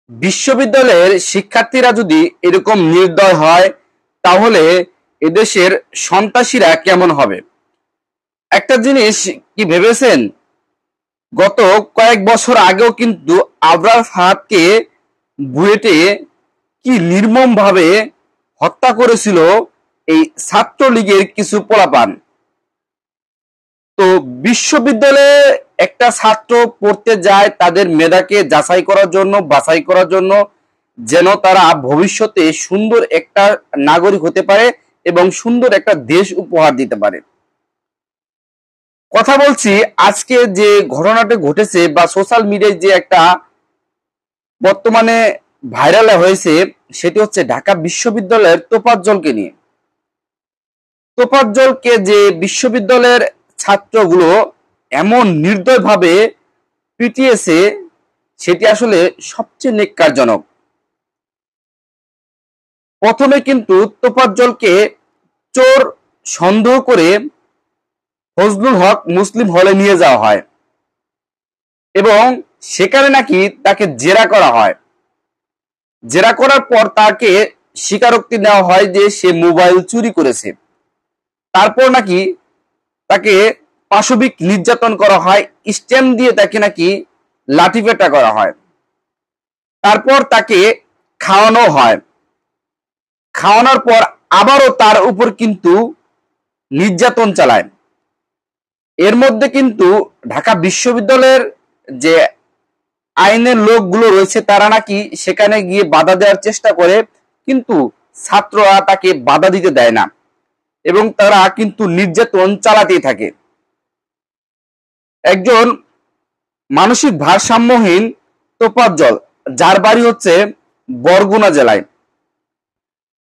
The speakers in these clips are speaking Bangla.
বিশ্ববিদ্যালয়ের শিক্ষার্থীরা যদি এরকম নির্দয় হয় তাহলে এদেশের সন্ত্রাসীরা কেমন হবে? একটা জিনিস কি ভেবেছেন? গত কয়েক বছর আগেও কিন্তু আবরার ফাহাদকে বুয়েটে কি নির্মম ভাবে হত্যা করেছিল এই ছাত্রলীগের কিছু পোলাপান। তো বিশ্ববিদ্যালয়ে একটা ছাত্র পড়তে যায় তাদের মেধাকে যাচাই করার জন্য, বাছাই করার জন্য, যেন তারা ভবিষ্যতে সুন্দর একটা নাগরিক হতে পারে এবং সুন্দর একটা দেশ উপহার দিতে পারে। কথা বলছি আজকে যে ঘটনাটা ঘটেছে বা সোশ্যাল মিডিয়ায় যে একটা বর্তমানে ভাইরাল হয়েছে, সেটি হচ্ছে ঢাকা বিশ্ববিদ্যালয়ের তোফাজ্জলকে নিয়ে। তোফাজ্জলকে যে বিশ্ববিদ্যালয়ের ছাত্রগুলো এমন নির্দয়ভাবে পিটিয়েছে, সেটি আসলে সবচেয়ে নেক্কারজনক। প্রথমে কিন্তু তোফাজ্জলকে চোর সন্দেহ করে ফজলুল হক মুসলিম হলে নিয়ে যাওয়া হয় এবং সেখানে নাকি তাকে জেরা করা হয়। জেরা করার পর তাকে স্বীকারোক্তি নেওয়া হয় যে সে মোবাইল চুরি করেছে। তারপর নাকি তাকে পাশবিক নির্যাতন করা হয়, স্ট্যাম্প দিয়ে তাকে নাকি লাঠিপেটা করা হয়। তারপর তাকে খাওয়ানো হয়। খাওয়ানোর পর আবারও তার উপর কিন্তু নির্যাতন চালায়। এর মধ্যে কিন্তু ঢাকা বিশ্ববিদ্যালয়ের যে আইনের লোকগুলো রয়েছে তারা নাকি সেখানে গিয়ে বাধা দেওয়ার চেষ্টা করে, কিন্তু ছাত্ররা তাকে বাধা দিতে দেয় না এবং তারা কিন্তু নির্যাতন চালাতেই থাকে। একজন মানসিক ভারসাম্যহীন তোফাজ্জল, যার বাড়ি হচ্ছে বরগুনা জেলায়,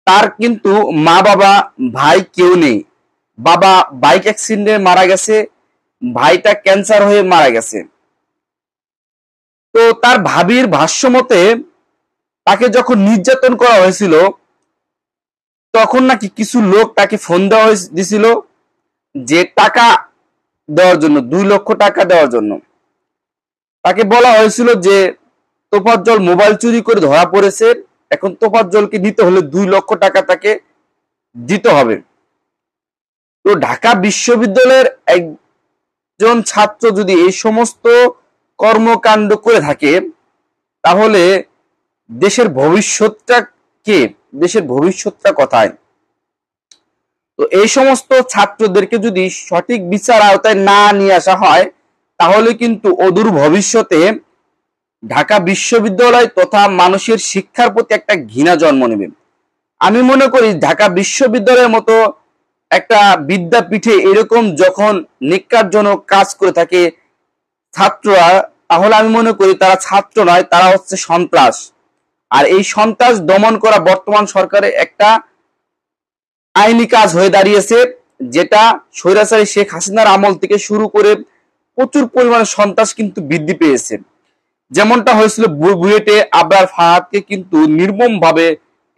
তার কিন্তু মা বাবা ভাই কেউ নেই। বাবা বাইক অ্যাক্সিডেন্টে মারা গেছে, ভাইটা ক্যান্সার হয়ে মারা গেছে। তো তার ভাবির ভাষ্য মতে তাকে যখন নির্যাতন করা হয়েছিল তখন নাকি কিছু লোক তাকে ফোন দেওয়া দিছিল যে টাকা দেওয়ার জন্য, 2 লক্ষ টাকা দেওয়ার জন্য। তাকে বলা হয়েছিল যে তোফাজ্জল মোবাইল চুরি করে ধরা পড়েছে, এখন তোফাজ্জলকে দিতে হলে 2 লক্ষ টাকা তাকে দিতে হবে। তো ঢাকা বিশ্ববিদ্যালয়ের একজন ছাত্র যদি এই সমস্ত কর্মকাণ্ড করে থাকে তাহলে দেশের ভবিষ্যৎটা কে? দেশের ভবিষ্যৎটা কোথায়? তো এই সমস্ত ছাত্রদেরকে যদি সঠিক বিচার আওতায় না নিয়ে আসা হয় তাহলে কিন্তু অদূর ভবিষ্যতে ঢাকা বিশ্ববিদ্যালয় তথা মানুষের শিক্ষার প্রতি একটা ঘৃণা জন্ম নেবে। আমি মনে করি ঢাকা বিশ্ববিদ্যালয়ের মতো একটা বিদ্যাপীঠে এরকম যখন নিকারজনক কাজ করে থাকে ছাত্ররা, তাহলে আমি মনে করি তারা ছাত্র নয়, তারা হচ্ছে সন্ত্রাস। আর এই সন্ত্রাস দমন করা বর্তমান সরকারের একটা আইনি কাজ হয়ে দাঁড়িয়েছে, যেটা স্বৈরাচারী শেখ হাসিনার আমল থেকে শুরু করে প্রচুর পরিমাণে সন্ত্রাস কিন্তু বৃদ্ধি পেয়েছে। যেমনটা হয়েছিল বুয়েটে আবরার ফাহাদকে কিন্তু নির্মম ভাবে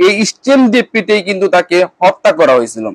এই স্টেম দিয়ে পিটেই কিন্তু তাকে হত্যা করা হয়েছিল।